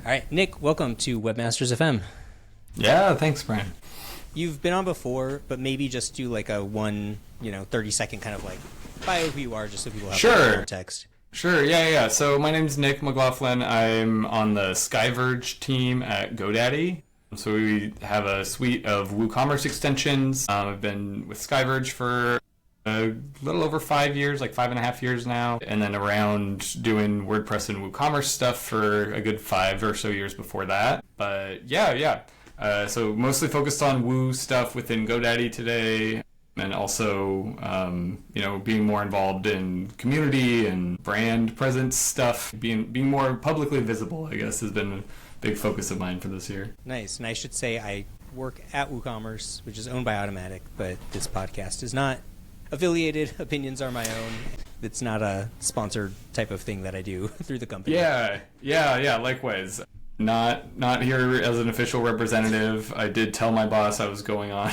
All right, Nick, welcome to Webmasters FM. Yeah, thanks, Brian. You've been on before, but maybe just do like a 30-second kind of like bio who you are, just so people have context. Sure, yeah. So my name's Nik McLaughlin. I'm on the Skyverge team at GoDaddy. So we have a suite of WooCommerce extensions. I've been with Skyverge for a little over 5 years, like 5.5 years now, and then around doing WordPress and WooCommerce stuff for a good 5 or so years before that. But yeah. So mostly focused on Woo stuff within GoDaddy today, and also, being more involved in community and brand presence stuff, being more publicly visible, I guess, has been a big focus of mine for this year. Nice. And I should say I work at WooCommerce, which is owned by Automatic, but this podcast is not affiliated. Opinions are my own. It's not a sponsored type of thing that I do through the company. Yeah, likewise. Not here as an official representative. I did tell my boss I was going on,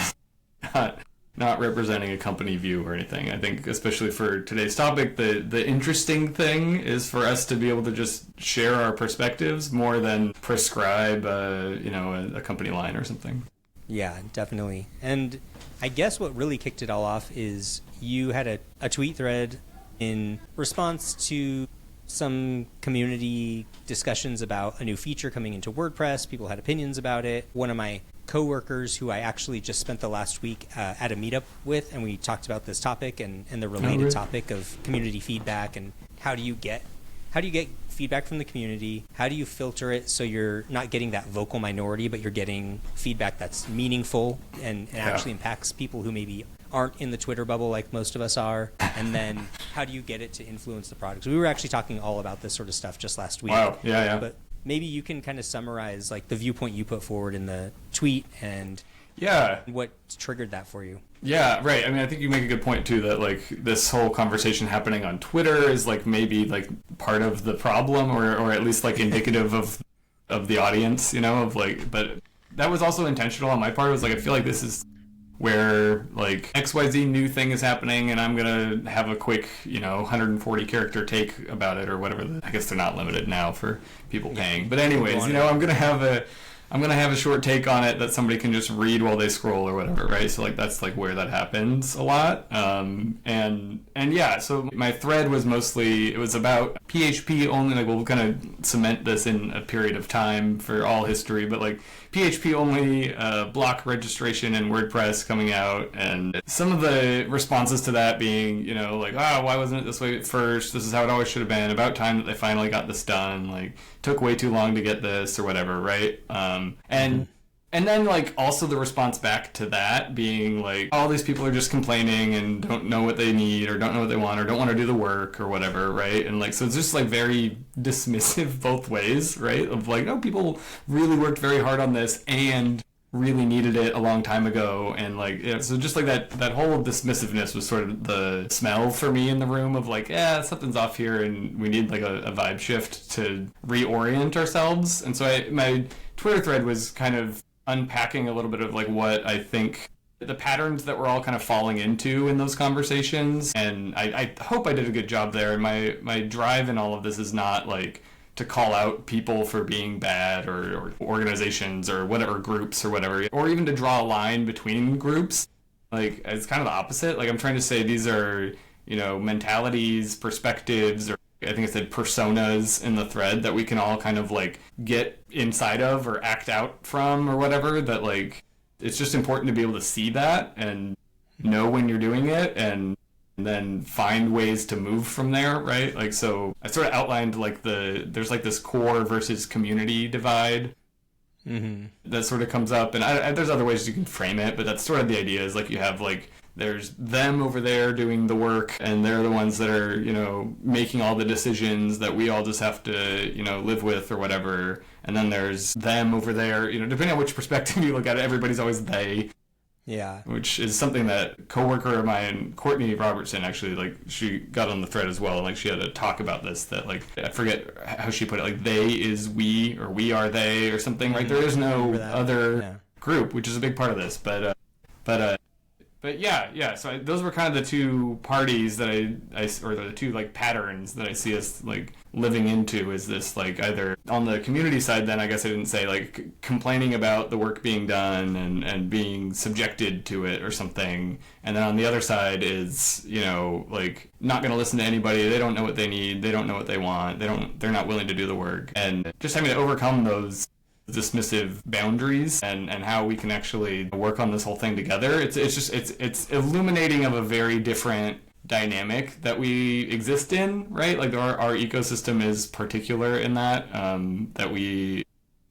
not representing a company view or anything. I think especially for today's topic, the interesting thing is for us to be able to just share our perspectives more than prescribe a company line or something. Yeah, definitely. And I guess what really kicked it all off is you had a tweet thread in response to some community discussions about a new feature coming into WordPress. People had opinions about it. One of my coworkers who I actually just spent the last week at a meetup with, and we talked about this topic and the related topic of community feedback and how do you get feedback from the community? How do you filter it so you're not getting that vocal minority, but you're getting feedback that's meaningful and actually impacts people who maybe aren't in the Twitter bubble like most of us are? And then how do you get it to influence the product? So we were actually talking all about this sort of stuff just last week. Wow, yeah. But maybe you can kind of summarize like the viewpoint you put forward in the tweet and what triggered that for you. Yeah, right. I mean, I think you make a good point too that like this whole conversation happening on Twitter is like maybe like part of the problem or at least like indicative of the audience, but that was also intentional on my part. It was like, I feel like this is where like XYZ new thing is happening and I'm going to have a quick, 140 character take about it or whatever. I guess they're not limited now for people paying. But anyways, I'm going to have a short take on it that somebody can just read while they scroll or whatever, right? So like that's like where that happens a lot. So my thread was mostly, it was about PHP only, like we'll kind of cement this in a period of time for all history, but like PHP only block registration in WordPress coming out, and some of the responses to that being, why wasn't it this way at first? This is how it always should have been. About time that they finally got this done. Like, took way too long to get this or whatever, right? And then like also the response back to that being like, all these people are just complaining and don't know what they need or don't know what they want or don't want to do the work or whatever, right? And like, so it's just like very dismissive both ways, right? Of like, no, people really worked very hard on this and really needed it a long time ago. And like, so just like that whole dismissiveness was sort of the smell for me in the room of like, something's off here and we need like a vibe shift to reorient ourselves. And so my Twitter thread was kind of unpacking a little bit of like what I think the patterns that we're all kind of falling into in those conversations. And I hope I did a good job there. And my drive in all of this is not like to call out people for being bad or organizations or whatever, groups or whatever, or even to draw a line between groups. Like, it's kind of the opposite. Like, I'm trying to say these are, mentalities, perspectives, or I think it said personas in the thread that we can all kind of like get inside of or act out from or whatever, that like it's just important to be able to see that and know when you're doing it and then find ways to move from there, right? Like, so I sort of outlined like there's like this core versus community divide that sort of comes up, and there's other ways you can frame it, but that's sort of the idea is like you have like there's them over there doing the work, and they're the ones that are, making all the decisions that we all just have to, live with or whatever. And then there's them over there, depending on which perspective you look at it, everybody's always they. Yeah. Which is something that a coworker of mine, Courtney Robertson, actually, like, she got on the thread as well, and like she had a talk about this, that like, I forget how she put it, like they is we, or we are they, or something. Like, there is no other group, which is a big part of this, but But yeah. So those were kind of the two parties that or the two like patterns that I see us like living into. Is this like either on the community side? Then I guess I didn't say like complaining about the work being done and being subjected to it or something. And then on the other side is, you know, like not going to listen to anybody. They don't know what they need. They don't know what they want. They're not willing to do the work. And just having to overcome those dismissive boundaries and how we can actually work on this whole thing together. It's illuminating of a very different dynamic that we exist in, right? Like our ecosystem is particular in that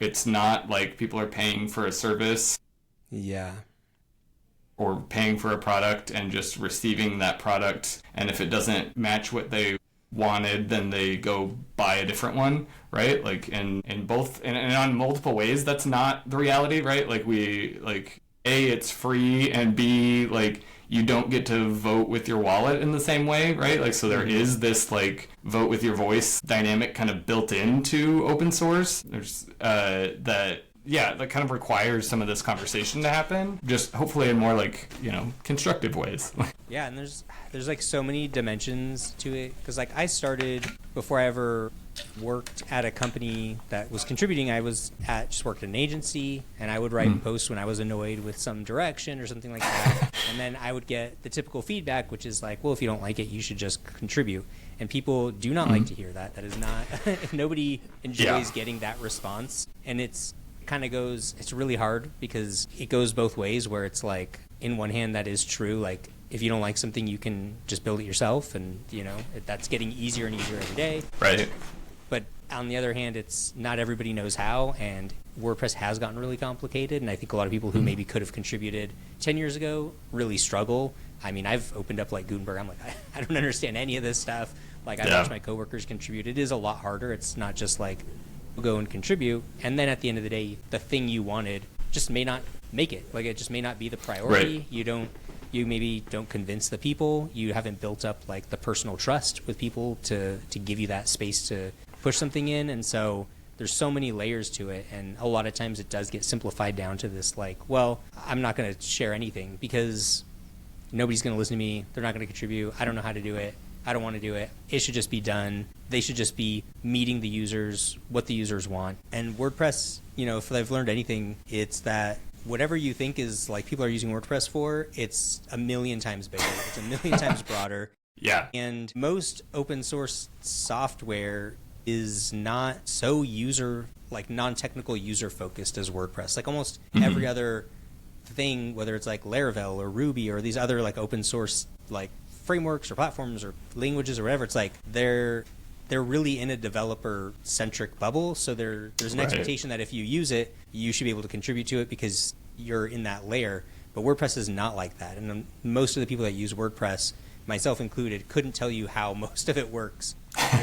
it's not like people are paying for a service. Yeah. Or paying for a product and just receiving that product, and if it doesn't match what they wanted, then they go buy a different one, right? Like in both and on multiple ways, that's not the reality, right? Like we like A, it's free, and B, like you don't get to vote with your wallet in the same way, right? Like so there is this like vote with your voice dynamic kind of built into open source. There's that kind of requires some of this conversation to happen, just hopefully in more like, you know, constructive ways. Yeah, and there's like so many dimensions to it, because like I started before I ever worked at a company that was contributing. I just worked at an agency, and I would write posts when I was annoyed with some direction or something like that, and then I would get the typical feedback, which is like, well, if you don't like it, you should just contribute. And people do not like to hear that. That is not nobody enjoys getting that response, and it's really hard because it goes both ways, where it's like, in one hand, that is true. Like, if you don't like something, you can just build it yourself, and, you know, that's getting easier and easier every day. Right. But on the other hand, it's not everybody knows how, and WordPress has gotten really complicated, and I think a lot of people who maybe could have contributed 10 years ago really struggle. I mean, I've opened up like Gutenberg. I'm like, I don't understand any of this stuff. Like, I watch my coworkers contribute. It is a lot harder. It's not just like, go and contribute, and then at the end of the day, the thing you wanted just may not make it. Like, it just may not be the priority. Right. You maybe don't convince the people. You haven't built up like the personal trust with people to give you that space to push something in. And so there's so many layers to it, and a lot of times it does get simplified down to this like, well, I'm not going to share anything because nobody's going to listen to me. They're not going to contribute. I don't know how to do it. I don't want to do it. It should just be done. They should just be meeting the users, what the users want. And WordPress, you know, if I've learned anything, it's that whatever you think is like people are using WordPress for, it's a million times bigger. It's a million times broader. Yeah. And most open source software is not so non-technical user focused as WordPress. Like almost every other thing, whether it's like Laravel or Ruby or these other like open source like frameworks or platforms or languages or whatever, it's like they're really in a developer centric bubble, so there's an expectation that if you use it, you should be able to contribute to it because you're in that layer. But WordPress is not like that, and most of the people that use WordPress, myself included, couldn't tell you how most of it works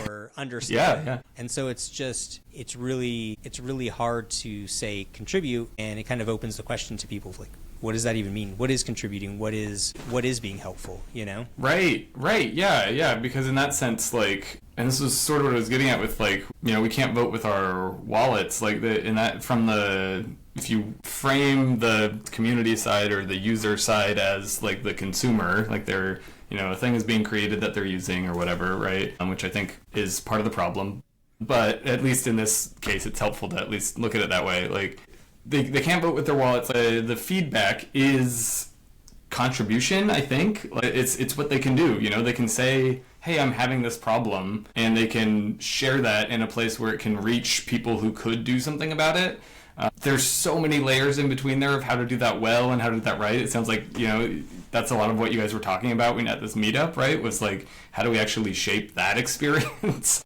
or understand it. And so it's really hard to say contribute, and it kind of opens the question to people like, what does that even mean? What is contributing? What is being helpful, you know? Right. Yeah. Because in that sense, like, and this is sort of what I was getting at with like, you know, we can't vote with our wallets. Like if you frame the community side or the user side as like the consumer, like they're, you know, a thing is being created that they're using or whatever, right? Which I think is part of the problem. But at least in this case, it's helpful to at least look at it that way. Like, They can't vote with their wallets. The feedback is contribution, I think. It's what they can do. You know, they can say, hey, I'm having this problem, and they can share that in a place where it can reach people who could do something about it. There's so many layers in between there of how to do that well and how to do that right. It sounds like, you know, that's a lot of what you guys were talking about at this meetup, right? Was like, how do we actually shape that experience?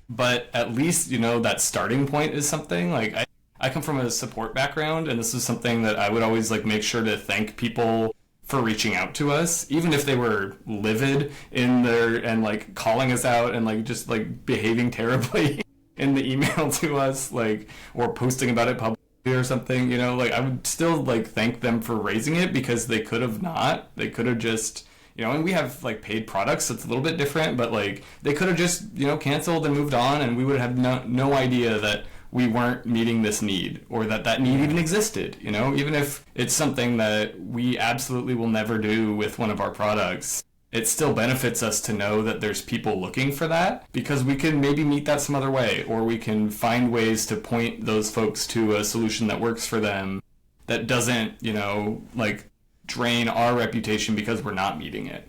But at least, you know, that starting point is something. Like, I come from a support background, and this is something that I would always like make sure to thank people for reaching out to us, even if they were livid in their and like calling us out and like just like behaving terribly in the email to us, like, or posting about it publicly or something, you know, like I would still like thank them for raising it, because they could have just, you know, and we have like paid products, so it's a little bit different, but like they could have just, you know, canceled and moved on, and we would have no idea that we weren't meeting this need, or that need even existed, you know, even if it's something that we absolutely will never do with one of our products. It still benefits us to know that there's people looking for that, because we can maybe meet that some other way, or we can find ways to point those folks to a solution that works for them that doesn't, you know, like drain our reputation because we're not meeting it.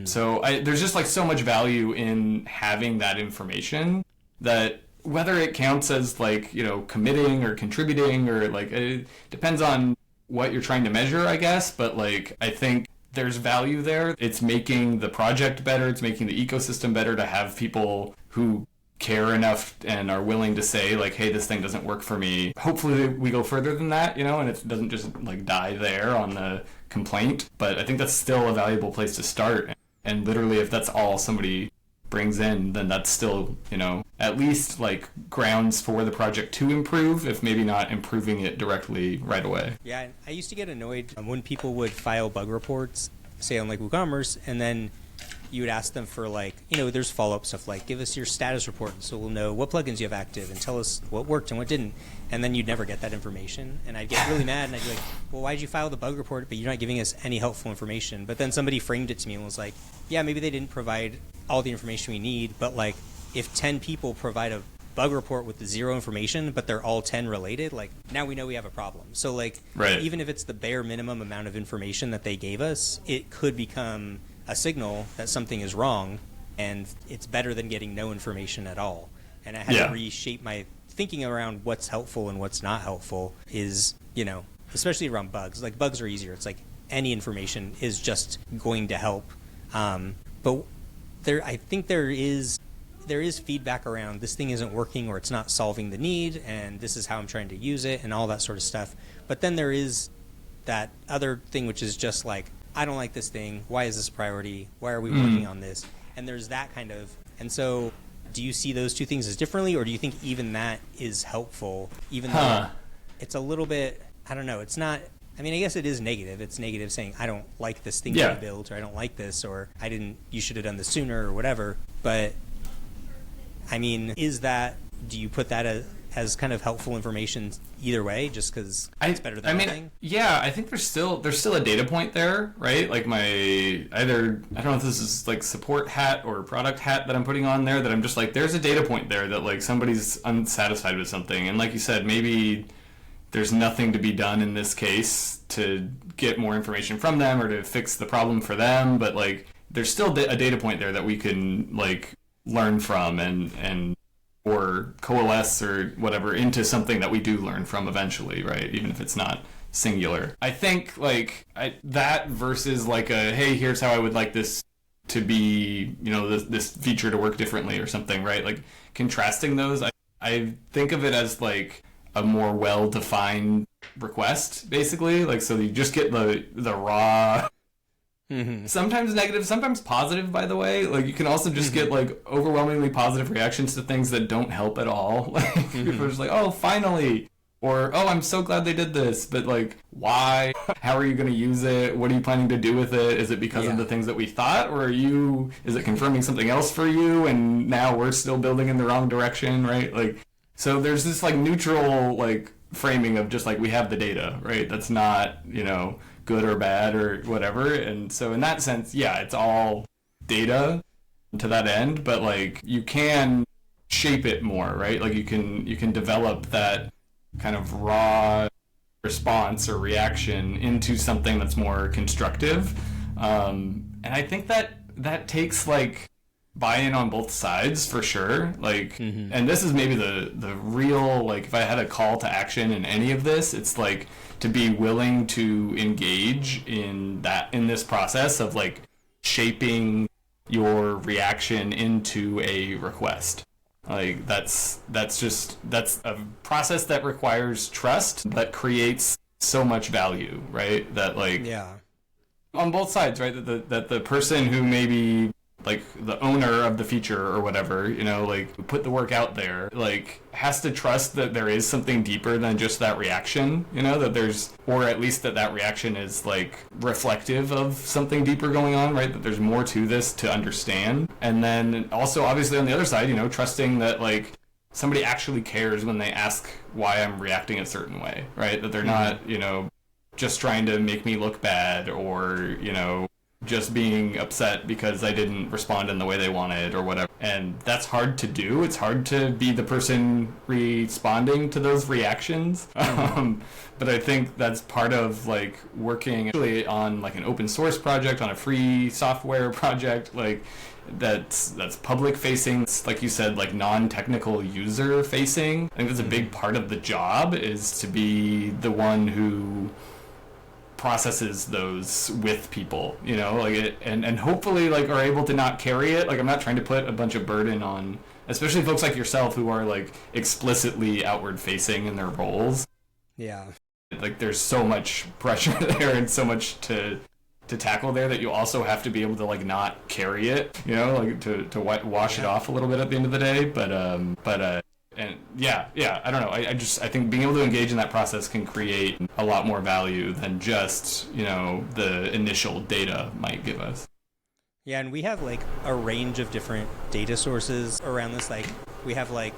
So there's just like so much value in having that information, that whether it counts as like, you know, committing or contributing, or like, it depends on what you're trying to measure, I guess. But like, I think there's value there. It's making the project better. It's making the ecosystem better to have people who care enough and are willing to say like, hey, this thing doesn't work for me. Hopefully we go further than that, you know, and it doesn't just like die there on the complaint. But I think that's still a valuable place to start. And literally, if that's all somebody brings in, then that's still, you know, at least like grounds for the project to improve, if maybe not improving it directly right away. Yeah, I used to get annoyed when people would file bug reports, say on like WooCommerce, and then you would ask them for like, you know, there's follow-up stuff like, give us your status report so we'll know what plugins you have active and tell us what worked and what didn't. And then you'd never get that information. And I'd get really mad and I'd be like, well, why'd you file the bug report, but you're not giving us any helpful information? But then somebody framed it to me and was like, yeah, maybe they didn't provide all the information we need, but like if 10 people provide a bug report with 0 information, but they're all 10 related, like now we know we have a problem. So like, even if it's the bare minimum amount of information that they gave us, it could become a signal that something is wrong, and it's better than getting no information at all. And I had to reshape my thinking around what's helpful and what's not helpful is, you know, especially around bugs. Like bugs are easier. It's like any information is just going to help. But I think there is feedback around this thing isn't working, or it's not solving the need, and this is how I'm trying to use it and all that sort of stuff. But then there is that other thing, which is just like, I don't like this thing. Why is this a priority? Why are we working on this? And there's that kind of, and so do you see those two things as differently, or do you think even that is helpful, even though it's a little bit, I don't know, it's not, I mean, I guess it is negative. It's negative saying, I don't like this thing you built, or I don't like this, or you should have done this sooner, or whatever. But I mean, do you put that as kind of helpful information either way, just because it's better than nothing? Yeah, I think there's still a data point there, right? Like I don't know if this is like support hat or product hat that I'm putting on there, that I'm just like, there's a data point there that like somebody's unsatisfied with something. And like you said, maybe there's nothing to be done in this case to get more information from them or to fix the problem for them. But like, there's still a data point there that we can like learn from and or coalesce or whatever into something that we do learn from eventually, right? Even if it's not singular. I think like that versus like hey, here's how I would like this to be, you know, this feature to work differently or something, right? Like contrasting those, I think of it as like a more well-defined request, basically. Like, so you just get the raw, sometimes negative, sometimes positive, by the way. Like, you can also just get, like, overwhelmingly positive reactions to things that don't help at all. Like, people are just like, oh, finally. Or, oh, I'm so glad they did this. But, like, why? How are you going to use it? What are you planning to do with it? Is it because of the things that we thought? Or is it confirming something else for you? And now we're still building in the wrong direction, right? Like, so there's this, like, neutral, like, framing of just, like, we have the data, right? That's not, you know, good or bad or whatever. And so in that sense, yeah, it's all data to that end, but like you can shape it more, right? Like you can develop that kind of raw response or reaction into something that's more constructive. And I think that takes like buy-in on both sides for sure. Like, and this is maybe the real, like, if I had a call to action in any of this, it's like to be willing to engage in this process of like shaping your reaction into a request. Like that's a process that requires trust, but creates so much value, right? That like on both sides, right? That the person who maybe like the owner of the feature or whatever, you know, like put the work out there, like has to trust that there is something deeper than just that reaction, you know, that there's, or at least that reaction is like reflective of something deeper going on, right? That there's more to this to understand. And then also obviously on the other side, you know, trusting that like somebody actually cares when they ask why I'm reacting a certain way, right? That they're not, just trying to make me look bad, or, just being upset because I didn't respond in the way they wanted or whatever. And that's hard to do. It's hard to be the person responding to those reactions. But I think that's part of like working actually on like an open source project, on a free software project, like that's public facing, like you said, like non-technical user facing. I think that's a big part of the job, is to be the one who processes those with people, like it, and hopefully like are able to not carry it. Like, I'm not trying to put a bunch of burden on, especially folks like yourself who are like explicitly outward facing in their roles. Yeah. Like, there's so much pressure there and so much to tackle there, that you also have to be able to like not carry it, like to wash it off a little bit at the end of the day. But and I don't know. I think being able to engage in that process can create a lot more value than just, the initial data might give us. Yeah, and we have like a range of different data sources around this. Like, we have like,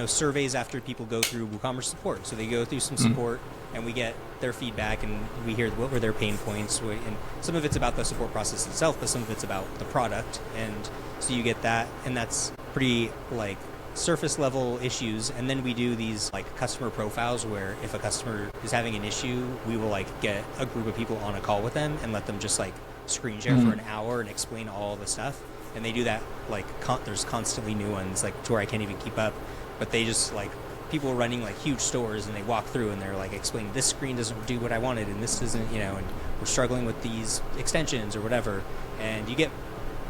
surveys after people go through WooCommerce support. So they go through some support and we get their feedback and we hear what were their pain points. And some of it's about the support process itself, but some of it's about the product. And so you get that, and that's pretty like surface level issues. And then we do these like customer profiles, where if a customer is having an issue, we will like get a group of people on a call with them and let them just like screen share for an hour and explain all the stuff. And they do that like there's constantly new ones, like to where I can't even keep up, but they just like people running like huge stores, and they walk through and they're like explaining, this screen doesn't do what I wanted, and this doesn't, and we're struggling with these extensions or whatever. And you get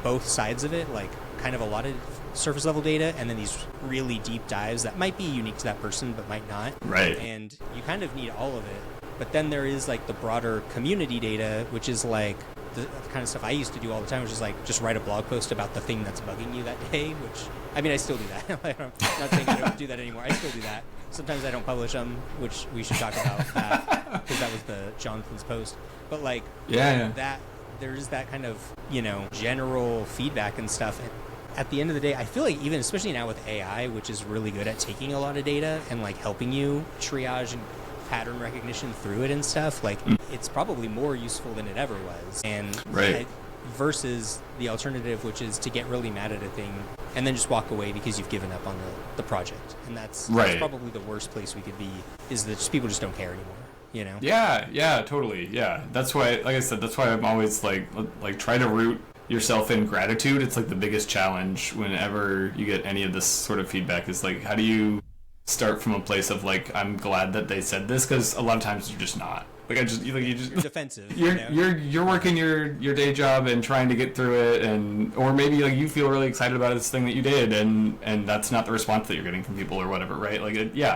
both sides of it, like kind of a lot of surface level data, and then these really deep dives that might be unique to that person but might not. Right. And you kind of need all of it. But then there is like the broader community data, which is like the kind of stuff I used to do all the time, which is like just write a blog post about the thing that's bugging you that day, which, I mean, I still do that. I'm not saying I don't do that anymore. I still do that. Sometimes I don't publish them, which we should talk about that, because that was the Jonathan's post. But like, that there is that kind of, general feedback and stuff. And at the end of the day, I feel like even, especially now with AI, which is really good at taking a lot of data and like helping you triage and pattern recognition through it and stuff, like it's probably more useful than it ever was. And versus the alternative, which is to get really mad at a thing and then just walk away because you've given up on the project. And that's probably the worst place we could be, is that just people just don't care anymore, Yeah, totally. Yeah. That's why, like I said, that's why I'm always like try to root yourself in gratitude. It's like the biggest challenge whenever you get any of this sort of feedback, is like, how do you start from a place of like, I'm glad that they said this, because a lot of times you're just not. Like, you're defensive. You're working your day job and trying to get through it, or maybe like you feel really excited about this thing that you did, and that's not the response that you're getting from people or whatever, right? Like,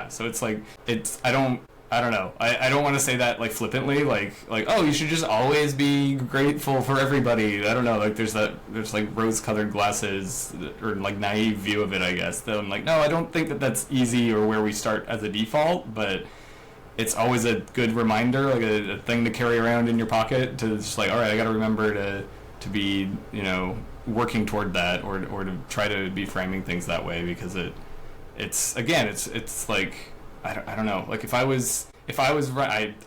so it's like, I don't know. I don't want to say that like flippantly, like oh, you should just always be grateful for everybody. I don't know. Like there's like rose-colored glasses, or like naive view of it, I guess. That I'm like, no, I don't think that that's easy or where we start as a default, but it's always a good reminder, like a thing to carry around in your pocket, to just like, all right, I got to remember to be, working toward that, or to try to be framing things that way, because it's like, I don't know. Like if I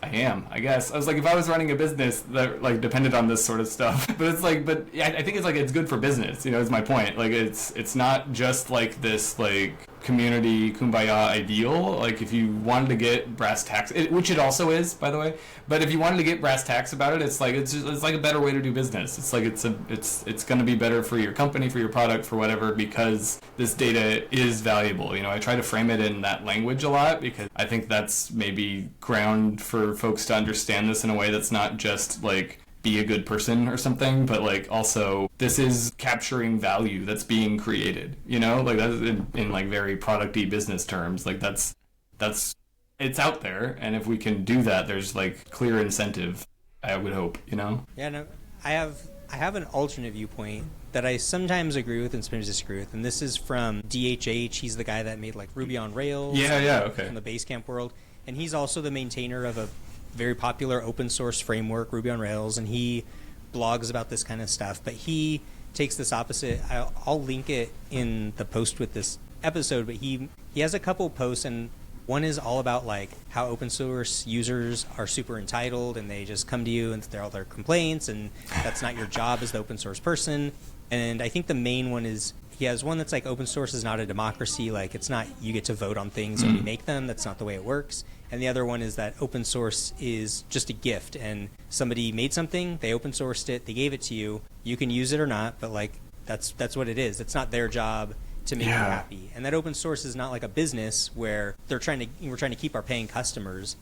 am, I guess. I was like, if I was running a business that like depended on this sort of stuff, but it's like, I think it's like, it's good for business, is my point. Like it's not just like this like community kumbaya ideal. Like if you wanted to get brass tacks, which it also is, by the way, but if you wanted to get brass tacks about it, it's like, it's like a better way to do business. It's like, it's going to be better for your company, for your product, for whatever, because this data is valuable. I try to frame it in that language a lot, because I think that's maybe ground for folks to understand this in a way that's not just like, be a good person or something, but like also this is capturing value that's being created, like that's in like very product-y business terms. Like that's it's out there, and if we can do that, there's like clear incentive, I would hope. Yeah, no, I have an alternate viewpoint that I sometimes agree with and sometimes disagree with, and this is from DHH. He's the guy that made like Ruby on Rails, okay, from the Basecamp world, and he's also the maintainer of a very popular open source framework, Ruby on Rails, and he blogs about this kind of stuff. But he takes this opposite. I'll link it in the post with this episode, but he has a couple posts, and one is all about like how open source users are super entitled and they just come to you and they're all their complaints, and that's not your job as the open source person. And I think the main one is he has one that's like open source is not a democracy, like it's not you get to vote on things when you make them, that's not the way it works. And the other one is that open source is just a gift, and somebody made something, they open sourced it, they gave it to you, you can use it or not, but like that's what it is. It's not their job to make you happy. And that open source is not like a business where we're trying to keep our paying customers.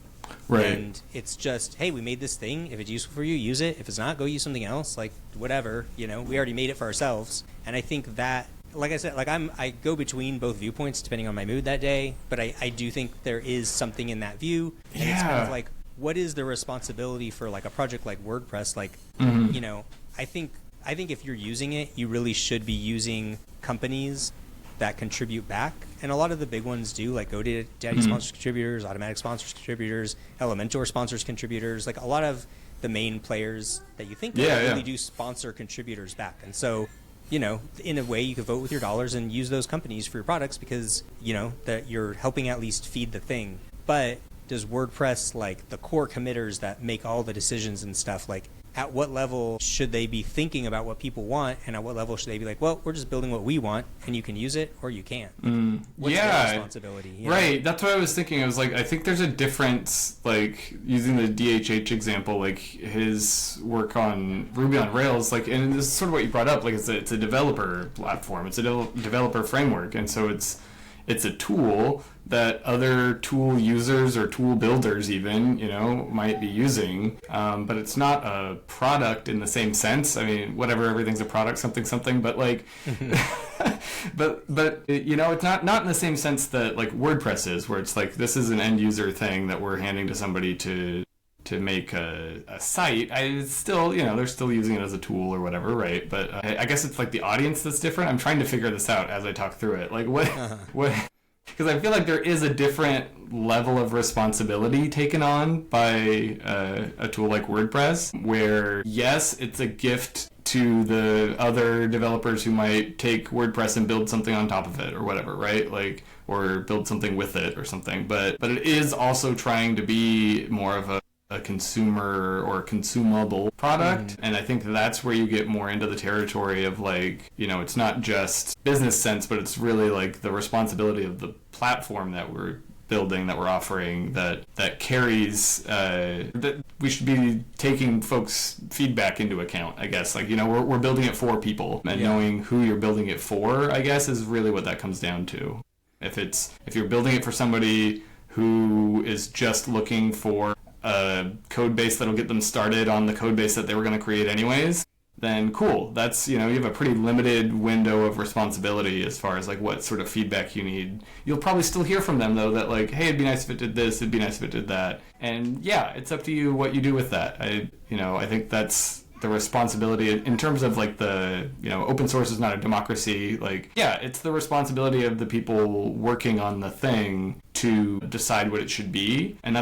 Right. And it's just, hey, we made this thing. If it's useful for you, use it. If it's not, go use something else. Like whatever, we already made it for ourselves. And I think that, like I said, like I go between both viewpoints depending on my mood that day. But I do think there is something in that view. And it's kind of like, what is the responsibility for like a project like WordPress? Like, I think if you're using it, you really should be using companies that contribute back, and a lot of the big ones do, like GoDaddy sponsors contributors, Automatic sponsors contributors, Elementor sponsors contributors, like a lot of the main players that you think really do sponsor contributors back. And so, in a way you could vote with your dollars and use those companies for your products because, that you're helping at least feed the thing. But does WordPress, like the core committers that make all the decisions and stuff, like at what level should they be thinking about what people want, and at what level should they be like, well, we're just building what we want and you can use it or you can't? What's their responsibility? Right. That's what I was thinking. I was like, I think there's a difference, like using the DHH example, like his work on Ruby on Rails, like, and this is sort of what you brought up, like it's a developer platform, it's a developer framework, and so it's a tool that other tool users or tool builders even, might be using. But it's not a product in the same sense. I mean, whatever, everything's a product, something, but like, but it's not in the same sense that like WordPress is, where it's like, this is an end user thing that we're handing to somebody to make a site. It's still, they're still using it as a tool or whatever, right? But I guess it's like the audience that's different. I'm trying to figure this out as I talk through it. Like what, because I feel like there is a different level of responsibility taken on by a tool like WordPress, where yes, it's a gift to the other developers who might take WordPress and build something on top of it or whatever, right? Like, or build something with it or something. But it is also trying to be more of a consumer or consumable product. And I think that's where you get more into the territory of like, it's not just business sense, but it's really like the responsibility of the platform that we're building, that we're offering, that carries, that we should be taking folks' feedback into account, I guess. Like, we're building it for people, and knowing who you're building it for, I guess, is really what that comes down to. If you're building it for somebody who is just looking for a code base that'll get them started on the code base that they were going to create anyways, then cool. That's, you have a pretty limited window of responsibility as far as like what sort of feedback you need. You'll probably still hear from them though that like, hey, it'd be nice if it did this, it'd be nice if it did that. And yeah, it's up to you what you do with that. I think that's the responsibility in terms of like the, open source is not a democracy. Like, yeah, it's the responsibility of the people working on the thing to decide what it should be. And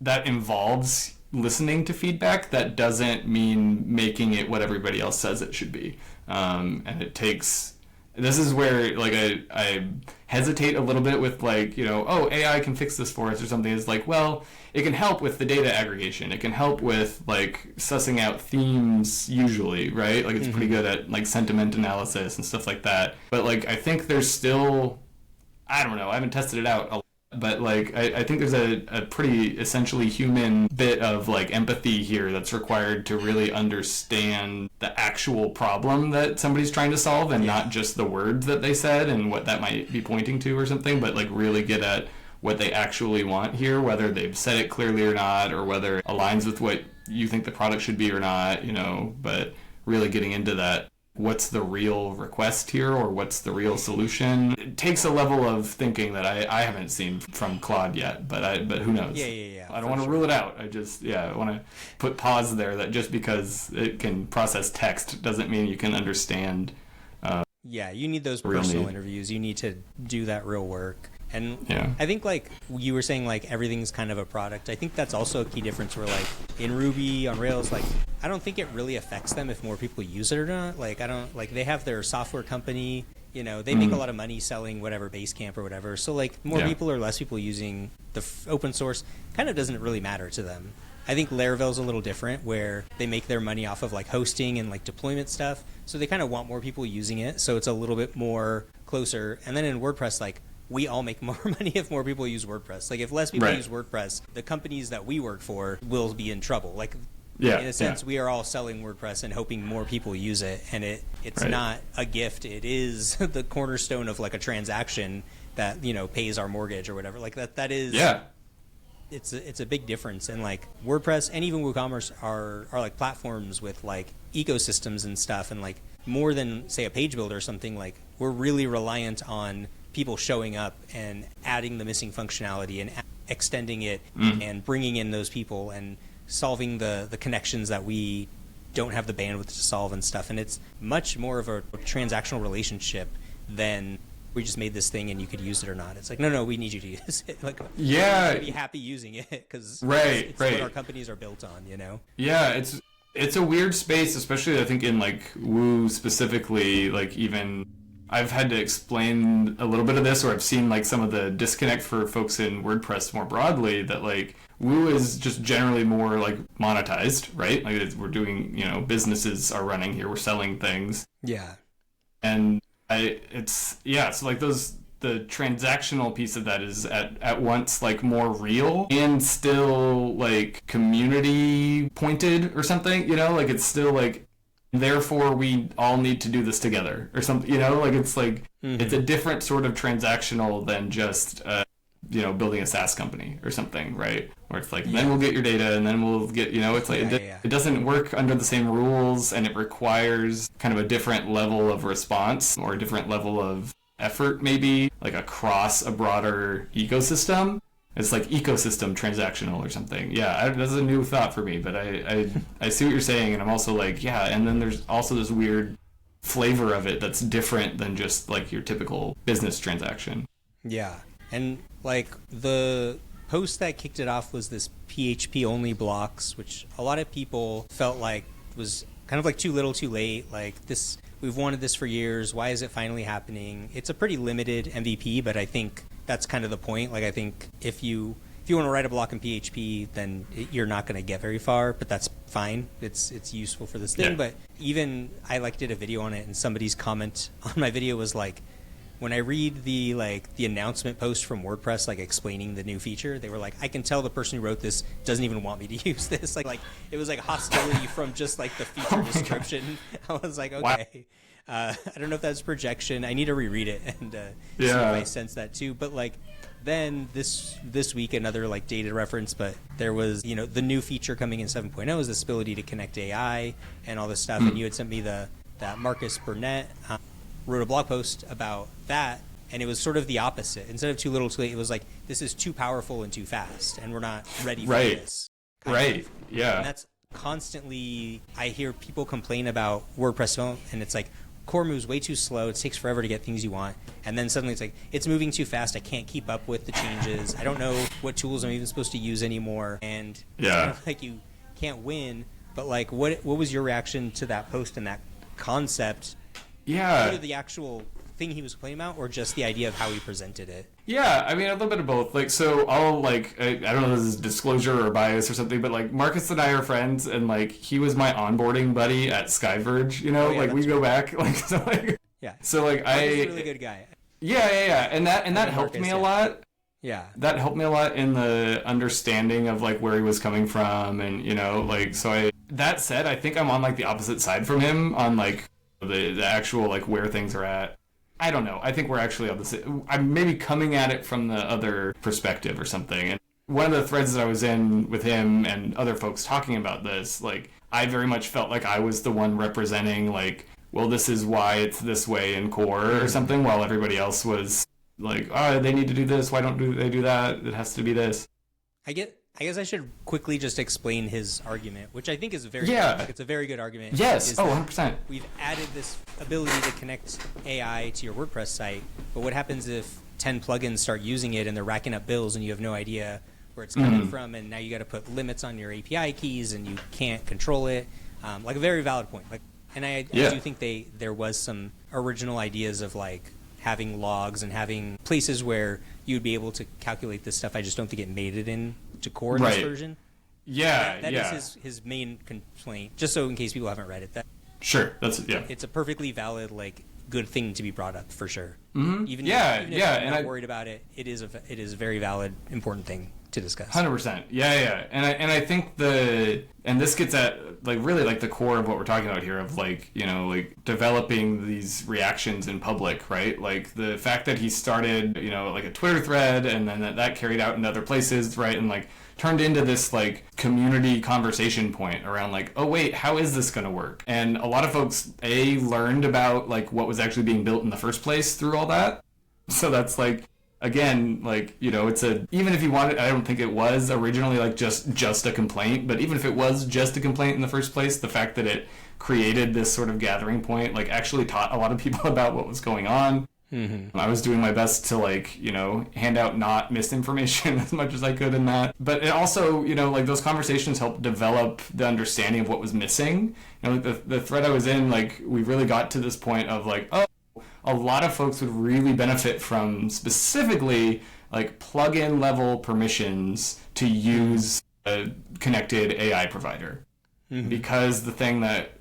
that involves listening to feedback. That doesn't mean making it what everybody else says it should be. And this is where like I hesitate a little bit with like, AI can fix this for us or something. It's like, well, it can help with the data aggregation. It can help with like sussing out themes usually, right? Like it's pretty good at like sentiment analysis and stuff like that. But like, I think there's still, I don't know, I haven't tested it out a lot. But like I think there's a pretty essentially human bit of like empathy here that's required to really understand the actual problem that somebody's trying to solve, and not just the words that they said and what that might be pointing to or something, but like really get at what they actually want here, whether they've said it clearly or not, or whether it aligns with what you think the product should be or not, but really getting into that. What's the real request here, or what's the real solution? It takes a level of thinking that I haven't seen from Claude yet, but who knows? Yeah. I don't want to rule it out. I want to put pause there, that just because it can process text doesn't mean you can understand. You need those personal interviews. You need to do that real work. And I think like you were saying, like everything's kind of a product. I think that's also a key difference where like in Ruby on Rails, like I don't think it really affects them if more people use it or not. Like they have their software company You know, they make a lot of money selling whatever Basecamp or whatever. So like more people or less people using the open source kind of doesn't really matter to them. I think Laravel's a little different, where they make their money off of like hosting and like deployment stuff. So they kind of want more people using it. So it's a little bit more closer. And then in WordPress, like we all make more money if more people use WordPress. Like if less people use WordPress, the companies that we work for will be in trouble. Like in a sense, we are all selling WordPress and hoping more people use it. And it's not a gift. It is the cornerstone of like a transaction that, you know, pays our mortgage or whatever. Like that is... It's a big difference. And like WordPress and even WooCommerce are like platforms with like ecosystems and stuff, and like more than say a page builder or something. Like we're really reliant on people showing up and adding the missing functionality and extending it and bringing in those people and solving the connections that we don't have the bandwidth to solve and stuff. And it's much more of a transactional relationship than we just made this thing and you could use it or not. It's like, no, we need you to use it. Like, we need to be happy using it because it's what our companies are built on, you know? Yeah, it's a weird space, especially I think in like Woo specifically. Like even I've had to explain a little bit of this, or I've seen like some of the disconnect for folks in WordPress more broadly, that like Woo is just generally more like monetized, right? Like we're doing, you know, businesses are running here, we're selling things. Yeah. And so like the transactional piece of that is at once like more real and still like community pointed or something, you know, like it's still like, therefore we all need to do this together or something, you know, like it's like it's a different sort of transactional than just you know, building a SaaS company or something, right? Where it's like, then we'll get your data and then we'll get, you know, it's like it doesn't work under the same rules, and it requires kind of a different level of response or a different level of effort, maybe like across a broader ecosystem. It's like ecosystem transactional or something. Yeah, that's a new thought for me, but I see what you're saying, and I'm also like, yeah, and then there's also this weird flavor of it that's different than just like your typical business transaction. Yeah. And like the post that kicked it off was this PHP only blocks, which a lot of people felt like was kind of like too little too late. Like this, we've wanted this for years. Why is it finally happening? It's a pretty limited MVP, but I think that's kind of the point. Like I think if you want to write a block in PHP, then you're not going to get very far, but that's fine. It's useful for this thing. Yeah. But even I like did a video on it, and somebody's comment on my video was like, when I read the announcement post from WordPress, like explaining the new feature, they were like, I can tell the person who wrote this doesn't even want me to use this. Like it was like hostility from just like the feature description. I was like, okay, I don't know if that's projection. I need to reread it and see if I sense that too. But like then this week, another like dated reference, but there was, you know, the new feature coming in 7.0 is this ability to connect AI and all this stuff. And you had sent me that Marcus Burnett wrote a blog post about that, and it was sort of the opposite. Instead of too little too late, it was like, this is too powerful and too fast, and we're not ready for this. Yeah. And that's constantly, I hear people complain about WordPress, and it's like, core moves way too slow, it takes forever to get things you want, and then suddenly it's like, it's moving too fast, I can't keep up with the changes, I don't know what tools I'm even supposed to use anymore, and it's kind of like you can't win. But like, what was your reaction to that post and that concept? Yeah. Either the actual thing he was complaining about, or just the idea of how he presented it? Yeah, I mean, a little bit of both. Like, so I'll like, I don't know if this is disclosure or bias or something, but like Marcus and I are friends, and like he was my onboarding buddy at Skyverge, you know, like we go back, like, so like, so like Marcus is a really good guy. Yeah, and that helped me a lot. Yeah, that helped me a lot in the understanding of like where he was coming from, and you know, like, so that said, I think I'm on like the opposite side from him on like the actual like where things are at. I don't know. I think we're actually on the I'm maybe coming at it from the other perspective or something. And one of the threads that I was in with him and other folks talking about this, like I very much felt like I was the one representing like, well, this is why it's this way in core or something, while everybody else was like, oh, they need to do this. Why don't they do that? It has to be this. I guess I should quickly just explain his argument, which I think is very good. Like, it's a very good argument. Yes, 100%. We've added this ability to connect AI to your WordPress site, but what happens if 10 plugins start using it and they're racking up bills and you have no idea where it's coming from, and now you got to put limits on your API keys and you can't control it? Like a very valid point. Like, and I do think there was some original ideas of like having logs and having places where you'd be able to calculate this stuff. I just don't think it made it into core in this version. Yeah, that is his main complaint. Just so in case people haven't read it, sure, it's a perfectly valid, like, good thing to be brought up for sure. Mm-hmm. Even if you're not worried about it, it is a very valid, important thing to discuss. 100%. Yeah. And I think and this gets at like really like the core of what we're talking about here of like, you know, like developing these reactions in public, right? Like the fact that he started, you know, like a Twitter thread and then that carried out into other places, right? And like turned into this like community conversation point around like, oh wait, how is this going to work? And a lot of folks learned about like what was actually being built in the first place through all that. So that's like, again, like, you know, even if you wanted, I don't think it was originally like just a complaint, but even if it was just a complaint in the first place, the fact that it created this sort of gathering point, like actually taught a lot of people about what was going on. Mm-hmm. I was doing my best to like, you know, hand out not misinformation as much as I could in that. But it also, you know, like those conversations helped develop the understanding of what was missing. You know, like the thread I was in, like we really got to this point of like, oh, a lot of folks would really benefit from specifically like plugin level permissions to use a connected AI provider. Mm-hmm. Because the thing that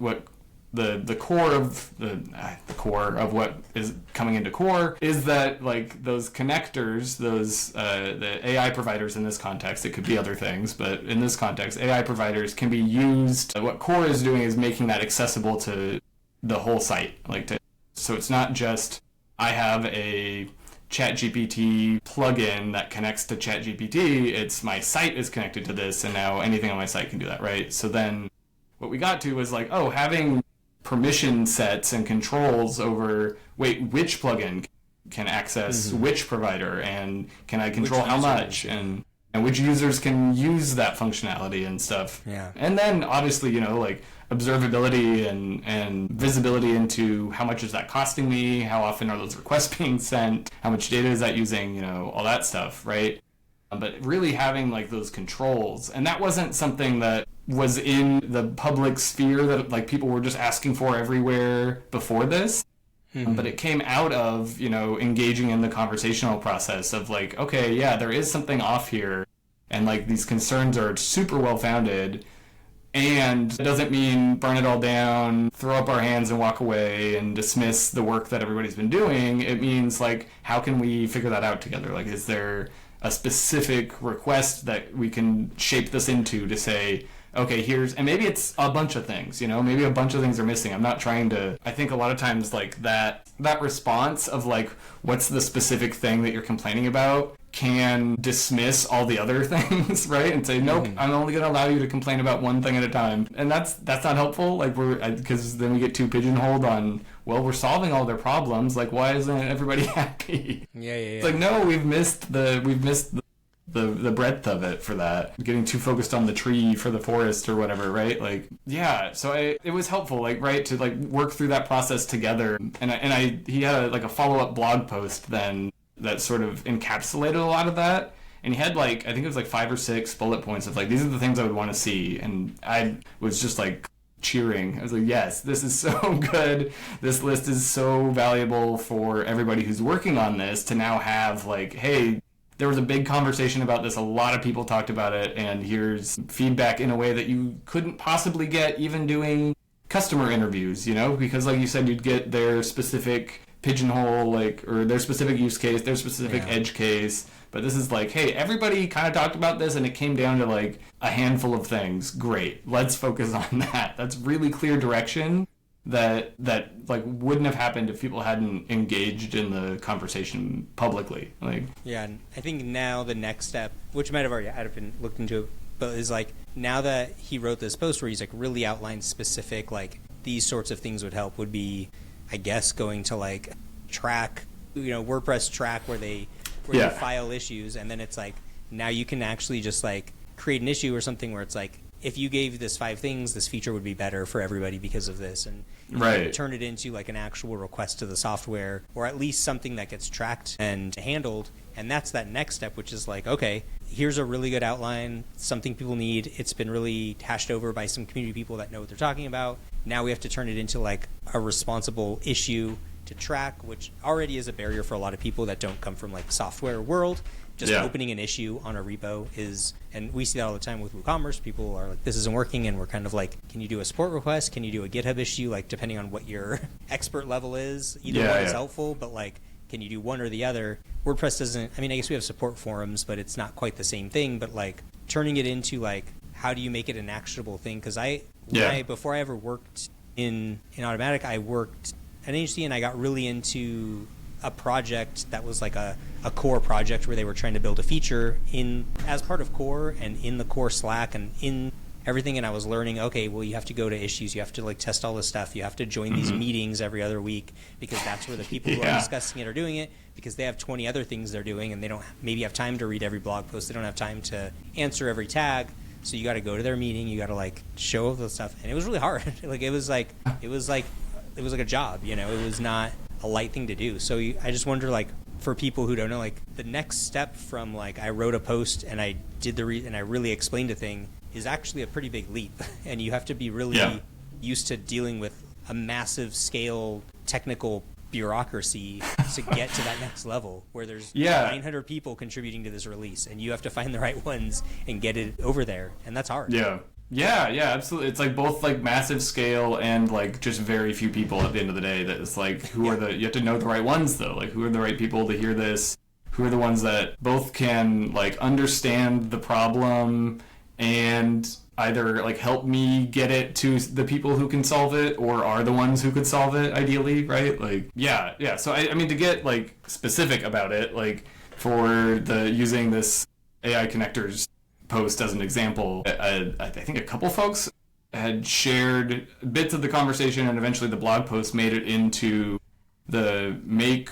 the core of what is coming into core is that like those connectors, the AI providers in this context, it could be other things, but in this context, AI providers can be used. What core is doing is making that accessible to the whole site, so it's not just I have a ChatGPT plugin that connects to ChatGPT, it's my site is connected to this, and now anything on my site can do that, right? So then what we got to was like, oh, having permission sets and controls over, which plugin can access which provider, and can I control how much, and which users can use that functionality and stuff. Yeah. And then obviously, you know, like observability and visibility into how much is that costing me, how often are those requests being sent, how much data is that using, you know, all that stuff, right? But really having like those controls, and that wasn't something that was in the public sphere that like people were just asking for everywhere before this. Mm-hmm. But it came out of, you know, engaging in the conversational process of like, okay, yeah, there is something off here, and like these concerns are super well founded, and it doesn't mean burn it all down, throw up our hands and walk away and dismiss the work that everybody's been doing. It means like, how can we figure that out together? Like, is there a specific request that we can shape this into to say, okay, and maybe it's a bunch of things, you know, maybe a bunch of things are missing. I'm not trying to, I think a lot of times like that response of like, what's the specific thing that you're complaining about can dismiss all the other things, right? And say, nope, I'm only going to allow you to complain about one thing at a time. And that's not helpful. Like because then we get too pigeonholed on, well, we're solving all their problems. Like, why isn't everybody happy? Yeah. It's like, no, we've missed the breadth of it for that. Getting too focused on the tree for the forest or whatever, right? Like, yeah. So it was helpful, like, right, to like work through that process together. And he had a follow-up blog post then that sort of encapsulated a lot of that. And he had like, I think it was like 5 or 6 bullet points of like, these are the things I would want to see. And I was just like cheering. I was like, yes, this is so good. This list is so valuable for everybody who's working on this to now have like, hey, there was a big conversation about this. A lot of people talked about it, and here's feedback in a way that you couldn't possibly get even doing customer interviews, you know, because like you said, you'd get their specific pigeonhole, like, or their specific use case, their specific edge case. But this is like, hey, everybody kind of talked about this, and it came down to like a handful of things. Great, let's focus on that. That's really clear direction that like wouldn't have happened if people hadn't engaged in the conversation publicly. Like, yeah, and I think now the next step, which might have already had been looked into, but is like now that he wrote this post where he's like really outlined specific like these sorts of things would help, would be, I guess, going to like track, you know, WordPress track where they file issues, and then it's like now you can actually just like create an issue or something where it's like, if you gave this 5 things, this feature would be better for everybody because of this, and turn it into like an actual request to the software, or at least something that gets tracked and handled. And that's that next step, which is like, okay, here's a really good outline, something people need. It's been really hashed over by some community people that know what they're talking about. Now we have to turn it into like a responsible issue to track, which already is a barrier for a lot of people that don't come from like software world. Just opening an issue on a repo is, and we see that all the time with WooCommerce. People are like, this isn't working, and we're kind of like, can you do a support request? Can you do a GitHub issue? Like, depending on what your expert level is, either one is helpful, but like, can you do one or the other? WordPress doesn't, I mean, I guess we have support forums, but it's not quite the same thing, but like, turning it into like, how do you make it an actionable thing? Because before I ever worked in Automatic, I worked at an agency, and I got really into a project that was like a core project where they were trying to build a feature as part of core and in the core Slack and in everything. And I was learning, okay, well, you have to go to issues, you have to like test all this stuff, you have to join these meetings every other week, because that's where the people who are discussing it are doing it, because they have 20 other things they're doing, and they don't maybe have time to read every blog post, they don't have time to answer every tag. So you got to go to their meeting, you got to like show all the stuff, and it was really hard. Like it was like a job, you know. It was not a light thing to do. So I just wonder, like, for people who don't know, like, the next step from like I wrote a post and I did and I really explained a thing is actually a pretty big leap, and you have to be really used to dealing with a massive scale technical bureaucracy to get to that next level where there's 900 people contributing to this release, and you have to find the right ones and get it over there, and that's hard. Yeah, absolutely. It's like both like massive scale and like just very few people at the end of the day. That is like, you have to know the right ones though. Like, who are the right people to hear this? Who are the ones that both can like understand the problem and either like help me get it to the people who can solve it, or are the ones who could solve it ideally, right? Like, yeah. So I mean, to get like specific about it, like for using this AI connectors post as an example, I think a couple folks had shared bits of the conversation, and eventually the blog post made it into the Make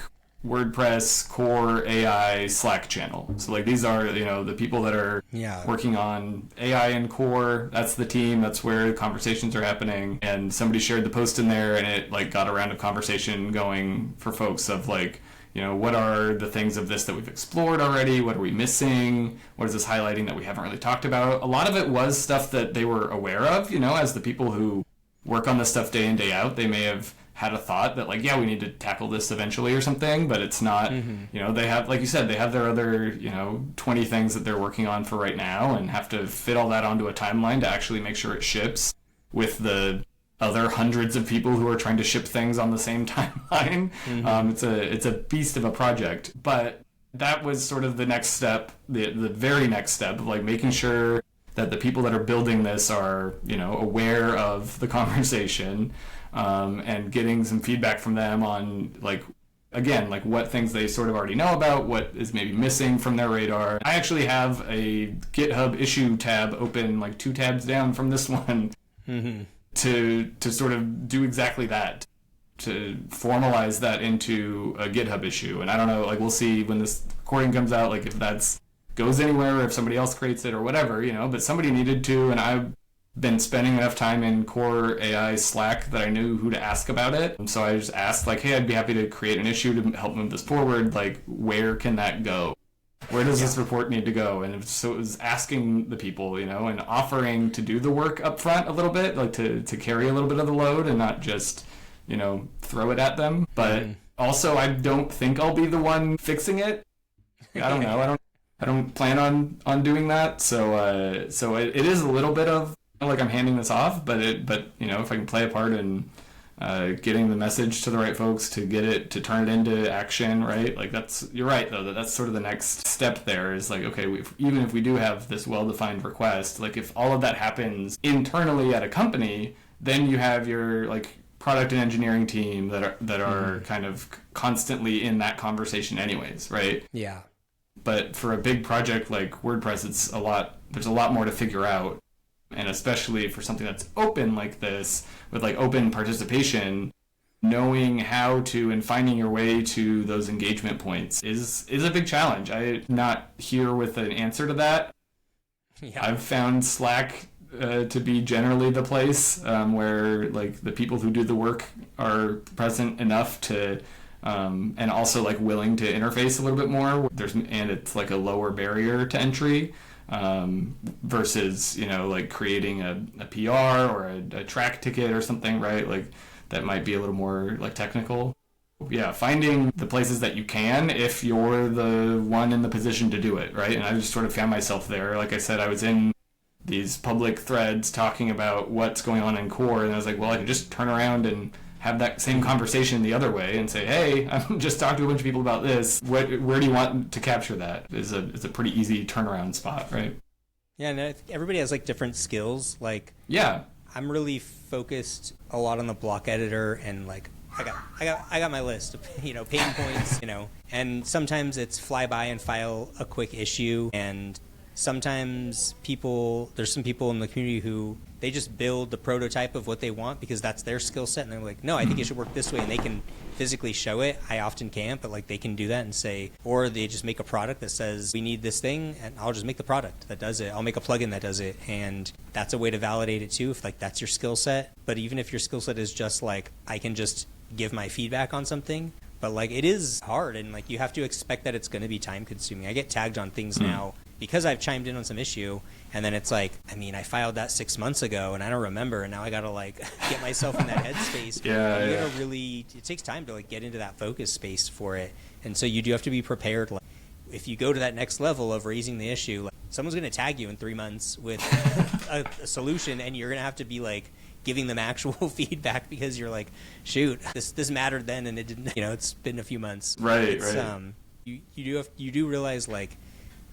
WordPress Core AI Slack channel. So like, these are, you know, the people that are working on AI and Core. That's the team. That's where conversations are happening. And somebody shared the post in there, and it like got a round of conversation going for folks of like, you know, what are the things of this that we've explored already? What are we missing? What is this highlighting that we haven't really talked about? A lot of it was stuff that they were aware of, you know, as the people who work on this stuff day in, day out. They may have had a thought that like, we need to tackle this eventually or something, but it's not, you know, they have, like you said, they have their other, you know, 20 things that they're working on for right now, and have to fit all that onto a timeline to actually make sure it ships with the other hundreds of people who are trying to ship things on the same timeline. It's a beast of a project, but that was sort of the next step, the very next step of like making sure that the people that are building this are, you know, aware of the conversation, and getting some feedback from them on like, again, like what things they sort of already know about, what is maybe missing from their radar. I actually have a GitHub issue tab open, like 2 tabs down from this one, to sort of do exactly that, to formalize that into a GitHub issue. And I don't know, like, we'll see when this recording comes out, like if that's goes anywhere, or if somebody else creates it or whatever, you know, but somebody needed to, and I've been spending enough time in Core AI Slack that I knew who to ask about it. And so I just asked like, hey, I'd be happy to create an issue to help move this forward. Like, where can that go? Where does this report need to go? And so it was asking the people, you know, and offering to do the work up front a little bit, like to carry a little bit of the load and not just, you know, throw it at them. But also, I don't think I'll be the one fixing it. I don't know. I don't plan on doing that. So it is a little bit of like I'm handing this off, but you know, if I can play a part in getting the message to the right folks to get it, to turn it into action, right? Like you're right though, that's sort of the next step there is like, okay, even if we do have this well-defined request, like if all of that happens internally at a company, then you have your like product and engineering team that are kind of constantly in that conversation anyways, right? Yeah. But for a big project like WordPress, there's a lot more to figure out. And especially for something that's open like this, with like open participation, knowing how to and finding your way to those engagement points is a big challenge. I'm not here with an answer to that. Yeah. I've found Slack to be generally the place where like the people who do the work are present enough to and also like willing to interface a little bit more. And it's like a lower barrier to entry. Versus, you know, like creating a PR or a track ticket or something, right? Like that might be a little more like technical. yeah, finding the places that you can if you're the one in the position to do it, right? And I just sort of found myself there. Like I said, I was in these public threads talking about what's going on in core, and I was like, well, I could just turn around and have that same conversation the other way and say, hey, I'm just talking to a bunch of people about this. Where do you want to capture that? Is a pretty easy turnaround spot, right? Yeah, and I think everybody has like different skills. Like, yeah, I'm really focused a lot on the block editor, and like I got my list of pain points, and sometimes it's fly by and file a quick issue, and sometimes there's some people in the community who they just build the prototype of what they want because that's their skill set, and they're like, no, I think it should work this way, and they can physically show it. I often can't, but like they can do that and say, or they just make a product that says we need this thing, and I'll just make the product that does it. I'll make a plugin that does it, and that's a way to validate it too, if like that's your skill set. But even if your skill set is just like I can just give my feedback on something, but like it is hard, and like you have to expect that it's going to be time consuming. I get tagged on things now because I've chimed in on some issue, and then it's like, I filed that 6 months ago and I don't remember, and now I gotta like get myself in that headspace. It takes time to like get into that focus space for it, and so you do have to be prepared. Like, if you go to that next level of raising the issue, like, someone's gonna tag you in 3 months with a solution, and you're gonna have to be like giving them actual feedback because you're like, shoot, this mattered then and it didn't. It's been a few months. Right. You do realize like.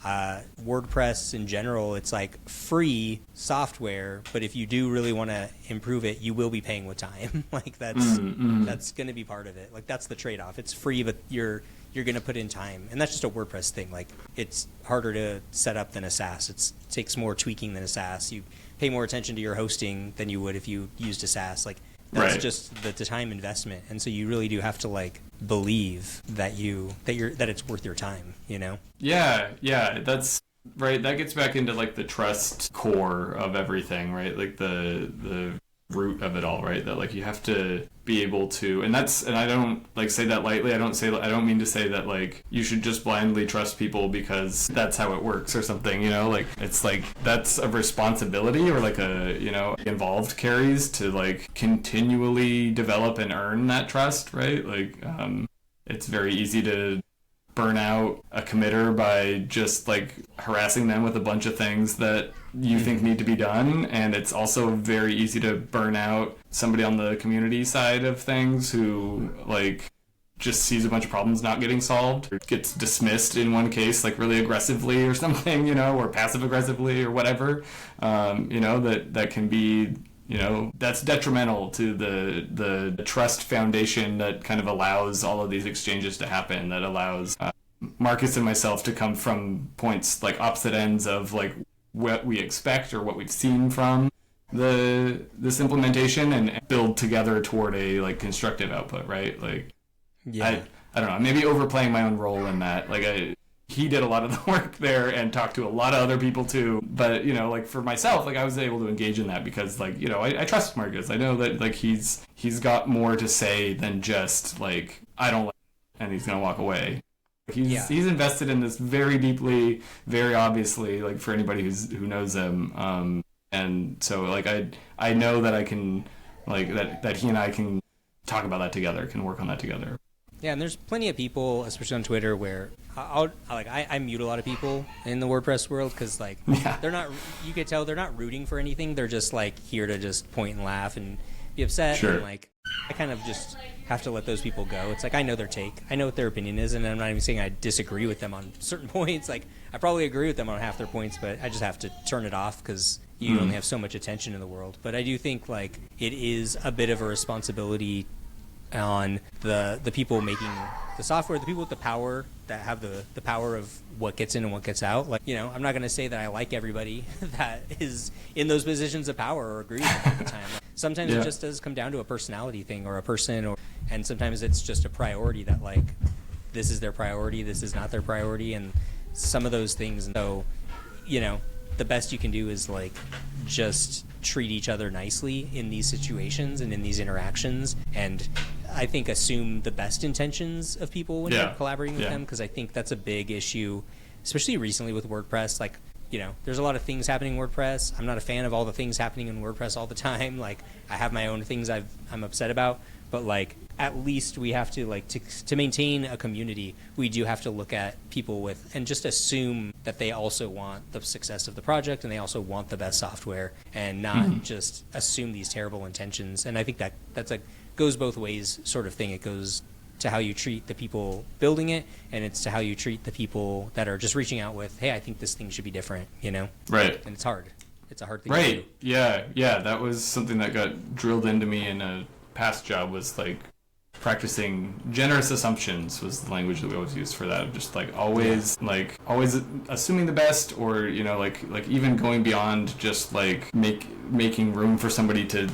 WordPress in general, it's like free software, but if you do really want to improve it, you will be paying with time. Like that's going to be part of it. Like that's the trade-off. It's free, but you're going to put in time, and that's just a WordPress thing. Like it's harder to set up than a SaaS. It takes more tweaking than a SaaS. You pay more attention to your hosting than you would if you used a SaaS. Like that's just the time investment, and so you really do have to like believe that it's worth your time. Yeah, that's right. That gets back into like the trust core of everything, right? Like the root of it all, right? That like you have to be able to, and I don't like say that lightly. I don't mean to say that like you should just blindly trust people because that's how it works or something, like it's like that's a responsibility, or like involved carries to like continually develop and earn that trust, right? Like it's very easy to burn out a committer by just like harassing them with a bunch of things that you think need to be done, and it's also very easy to burn out somebody on the community side of things who like just sees a bunch of problems not getting solved, or gets dismissed in one case like really aggressively or something, or passive aggressively or whatever, that can be that's detrimental to the trust foundation that kind of allows all of these exchanges to happen, that allows Marcus and myself to come from points like opposite ends of like what we expect or what we've seen from this implementation, and build together toward a like constructive output, right? Like, yeah, I don't know, maybe overplaying my own role in that. Like he did a lot of the work there and talked to a lot of other people too. But, like for myself, like I was able to engage in that because like, I trust Marcus. I know that like he's got more to say than just like, I don't like it, and he's going to walk away. He's invested in this very deeply, very obviously, like for anybody who knows him. And so like, I know that I can like that he and I can talk about that together, can work on that together. Yeah, and there's plenty of people, especially on Twitter, where I mute a lot of people in the WordPress world because like they're not. You could tell they're not rooting for anything. They're just like here to just point and laugh and be upset. Sure. And like I kind of just have to let those people go. It's like I know their take, I know what their opinion is, and I'm not even saying I disagree with them on certain points. Like I probably agree with them on half their points, but I just have to turn it off because you only have so much attention in the world. But I do think like it is a bit of a responsibility on the people making the software, the people with the power that have the power of what gets in and what gets out. Like, I'm not going to say that I like everybody that is in those positions of power or agree with them all the time. Like, sometimes it just does come down to a personality thing or a person, and sometimes it's just a priority that like this is their priority, this is not their priority, and some of those things. And so, the best you can do is like just treat each other nicely in these situations and in these interactions, and I think assume the best intentions of people when you're collaborating with them, because I think that's a big issue, especially recently with WordPress. Like there's a lot of things happening in WordPress. I'm not a fan of all the things happening in WordPress all the time. Like, I have my own things I'm upset about, but like, at least we have to to maintain a community, we do have to look at people and just assume that they also want the success of the project and they also want the best software, and not just assume these terrible intentions. And I think that's a goes both ways sort of thing. It goes to how you treat the people building it, and it's to how you treat the people that are just reaching out with, hey, I think this thing should be different, Right. And it's hard. It's a hard thing Right. to do. Yeah. That was something that got drilled into me in a past job, was like practicing generous assumptions was the language that we always used for that. Just always assuming the best, or like even going beyond just like making room for somebody to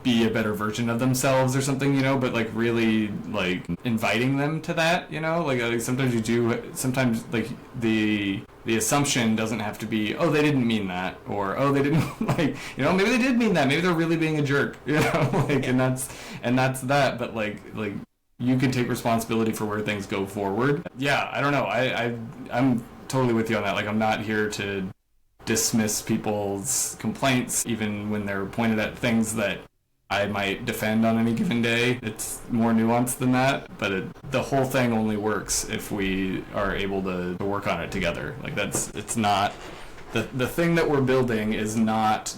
be a better version of themselves or something, but like really like inviting them to that, like sometimes sometimes like the assumption doesn't have to be, oh, they didn't mean that, or oh, they didn't maybe they did mean that, maybe they're really being a jerk, and that's that, but like you can take responsibility for where things go forward. Yeah, I don't know, I'm totally with you on that. Like, I'm not here to dismiss people's complaints, even when they're pointed at things that I might defend on any given day. It's more nuanced than that, but the whole thing only works if we are able to work on it together. Like, it's not the thing that we're building is not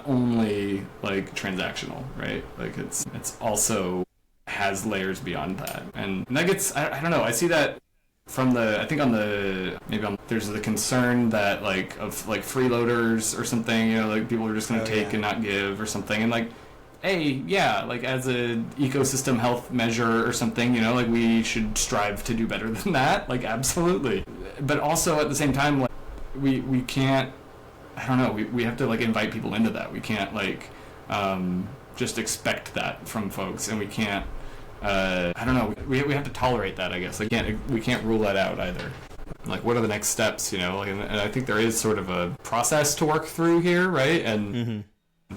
only like transactional, right? Like, it's also has layers beyond that, and that gets, I don't know, I see that from there's the concern that of freeloaders or something, like people are just going to take and not give or something, and like, hey, yeah, like as a ecosystem health measure or something, like we should strive to do better than that, like absolutely. But also at the same time, like we can't, I don't know, we have to like invite people into that. We can't just expect that from folks, and we can't I don't know, we have to tolerate that, I guess. Again, we can't rule that out either. Like, what are the next steps, and I think there is sort of a process to work through here, right? And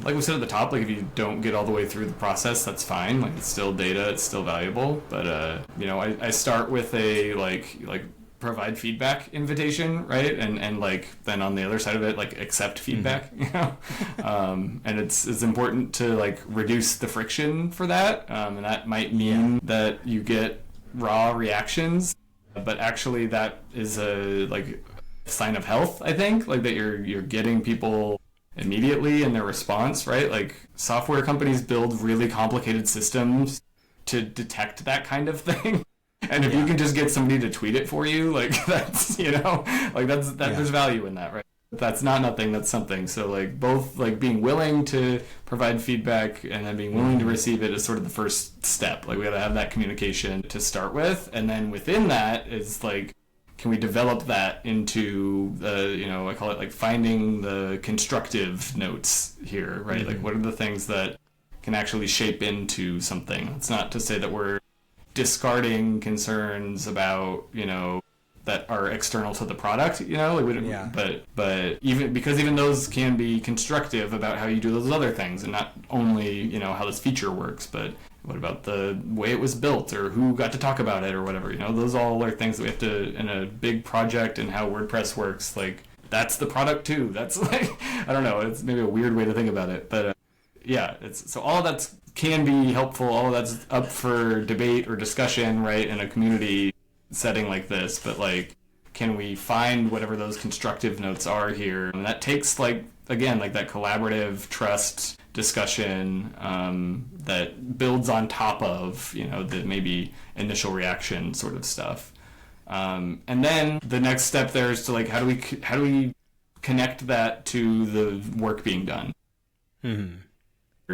like we said at the top, like if you don't get all the way through the process, that's fine. Like, it's still data, it's still valuable. But I start with a like provide feedback invitation, right? And like then on the other side of it, like accept feedback, and it's important to like reduce the friction for that, and that might mean that you get raw reactions, but actually that is a like sign of health, I think, like that you're getting people immediately in their response, right? Like, software companies build really complicated systems to detect that kind of thing. And if you can just get somebody to tweet it for you, like that's, there's value in that, right? That's not nothing, that's something. So like both like being willing to provide feedback and then being willing to receive it is sort of the first step. Like, we got to have that communication to start with. And then within that is like, can we develop that into I call it like finding the constructive notes here, right? Like, what are the things that can actually shape into something? It's not to say that we're discarding concerns about that are external to the product, but even those can be constructive about how you do those other things, and not only how this feature works, but what about the way it was built, or who got to talk about it, or whatever. Those all are things that we have to, in a big project and how WordPress works, like that's the product too. That's like, I don't know, it's maybe a weird way to think about it, but it's so all of that's can be helpful. All of that's up for debate or discussion, right, in a community setting like this. But like, can we find whatever those constructive notes are here? And that takes like, again, like that collaborative trust discussion that builds on top of the maybe initial reaction sort of stuff. And then the next step there is to like, how do we connect that to the work being done?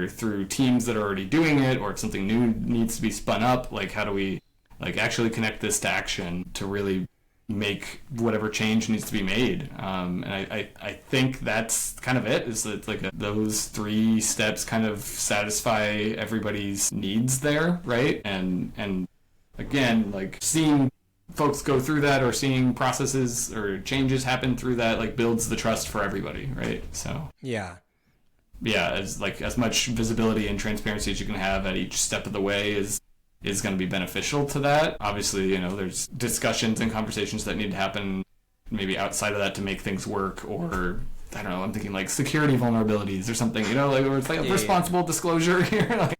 Through teams that are already doing it, or if something new needs to be spun up, like how do we like actually connect this to action to really make whatever change needs to be made? And I think that's kind of it, is that like those three steps kind of satisfy everybody's needs there, right? And again, like seeing folks go through that, or seeing processes or changes happen through that, like builds the trust for everybody, right? So as much visibility and transparency as you can have at each step of the way is going to be beneficial to that. Obviously, there's discussions and conversations that need to happen maybe outside of that to make things work, or I don't know, I'm thinking like security vulnerabilities or something, you know, like where it's like a responsible disclosure here. Like,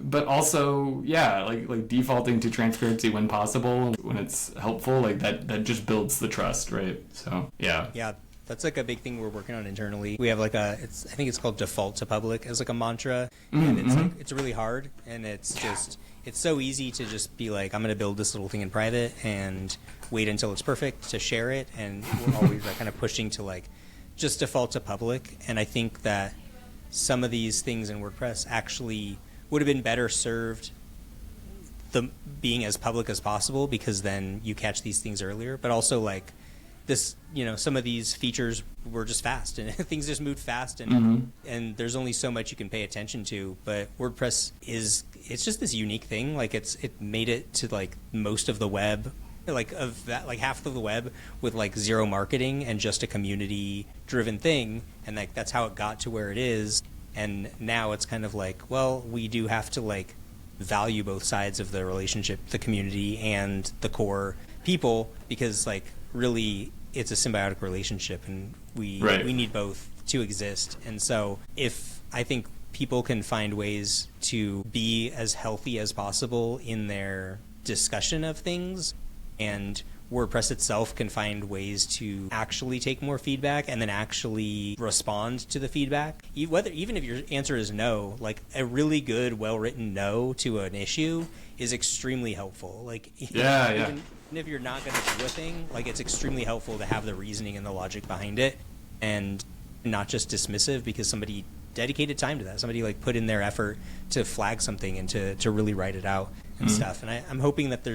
but also, yeah, like defaulting to transparency when possible, when it's helpful, like that just builds the trust, right? So yeah, that's like a big thing we're working on internally. We have like I think it's called default to public as like a mantra, and it's like, it's really hard, and it's just it's so easy to just be like, I'm going to build this little thing in private and wait until it's perfect to share it, and we're always like kind of pushing to like just default to public. And I think that some of these things in WordPress actually would have been better served being as public as possible, because then you catch these things earlier. But also like this, you know, some of these features were just fast, and things just moved fast, and and there's only so much you can pay attention to. But WordPress it's just this unique thing. Like it made it to like most of the web, like of that, like half of the web with like zero marketing and just a community driven thing, and like that's how it got to where it is. And now it's kind of like, well, we do have to like value both sides of the relationship, the community and the core people, because like really it's a symbiotic relationship, and we need both to exist. And so if I think people can find ways to be as healthy as possible in their discussion of things, and WordPress itself can find ways to actually take more feedback and then actually respond to the feedback, even if your answer is no, like a really good, well-written no to an issue is extremely helpful. Like even if you're not going to do a thing, like it's extremely helpful to have the reasoning and the logic behind it, and not just dismissive because somebody dedicated time to that. Somebody like put in their effort to flag something and to really write it out and stuff. And I'm hoping that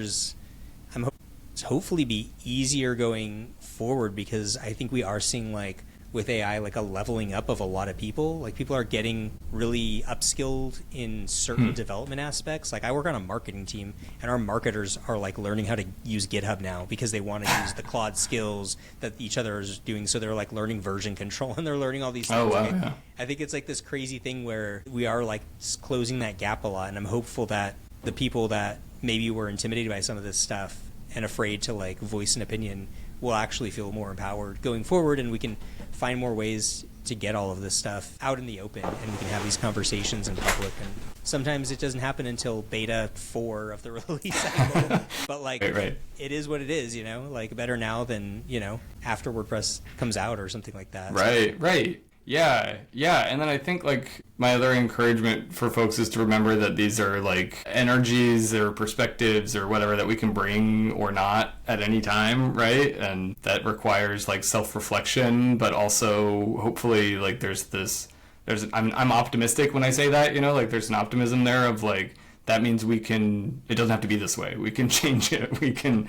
hopefully be easier going forward, because I think we are seeing like with AI like a leveling up of a lot of people. Like people are getting really upskilled in certain development aspects. Like I work on a marketing team, and our marketers are like learning how to use GitHub now because they want to use the Claude skills that each other is doing. So they're like learning version control, and they're learning all these things. Oh, wow, yeah. I think it's like this crazy thing where we are like closing that gap a lot, and I'm hopeful that the people that maybe were intimidated by some of this stuff and afraid to like voice an opinion will actually feel more empowered going forward, and we can find more ways to get all of this stuff out in the open, and we can have these conversations in public. And sometimes it doesn't happen until beta 4 of the release cycle, but like it is what it is, you know, like better now than, you know, after WordPress comes out or something like that. Right. Yeah. And then I think like my other encouragement for folks is to remember that these are like energies or perspectives or whatever that we can bring or not at any time, right? And that requires like self-reflection, but also hopefully like I'm optimistic when I say that, you know, like there's an optimism there of like, that means it doesn't have to be this way. We can change it. We can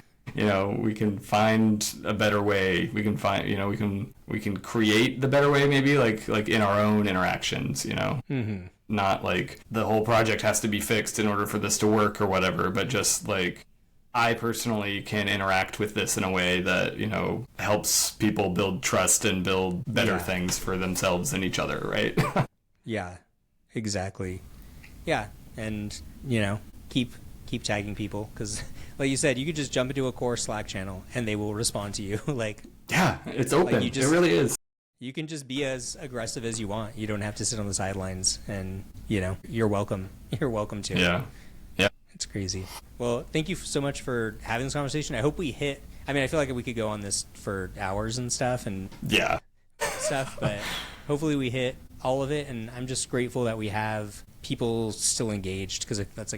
find a better way. We can find, you know, we can create the better way, maybe like in our own interactions, you know, not like the whole project has to be fixed in order for this to work or whatever, but just like I personally can interact with this in a way that, you know, helps people build trust and build better things for themselves and each other, right? Yeah, exactly. Yeah, and, you know, keep tagging people, because like you said, you could just jump into a core Slack channel and they will respond to you. Like, yeah, it's open. Like it really is. You can just be as aggressive as you want. You don't have to sit on the sidelines, and, you know, you're welcome. You're welcome to. Yeah. It's crazy. Well, thank you so much for having this conversation. I hope we hit, I mean, I feel like we could go on this for hours and stuff but hopefully we hit all of it. And I'm just grateful that we have people still engaged, because that's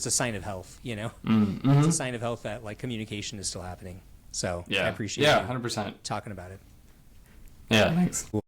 a sign of health, you know. It's a sign of health that like communication is still happening. So I appreciate 100% talking about it. Yeah, thanks. Cool.